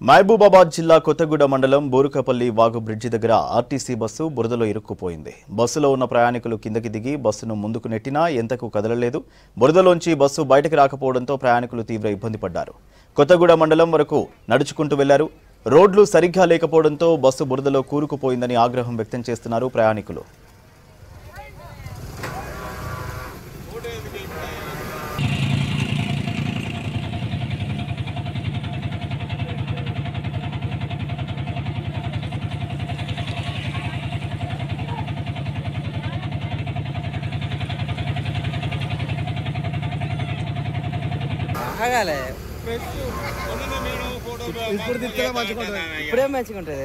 మహబూబాబాద్ జిల్లా కొత్తగూడ మండలం బోరుకపల్లి వాగు బ్రిడ్జి దగ్గర ఆర్టీసీ బస్సు బురదలో ఇరుక్కుపోయింది. బస్సులో ఉన్న ప్రయాణికులు కిందకి దిగి బస్సును ముందుకు నెట్టినా ఎంతకు కదలలేదు. బురదలోంచి బస్సు బయటకు రాకపోవడంతో ప్రయాణికులు తీవ్ర ఇబ్బంది పడ్డారు. కొత్తగూడ మండలం వరకు నడుచుకుంటూ వెళ్లారు. రోడ్లు సరిగ్గా లేకపోవడంతో బస్సు బురదలో కూరుకుపోయిందని ఆగ్రహం వ్యక్తం చేస్తున్నారు ప్రయాణికులు. ఇప్పుడే మంచిగా ఉంటుంది.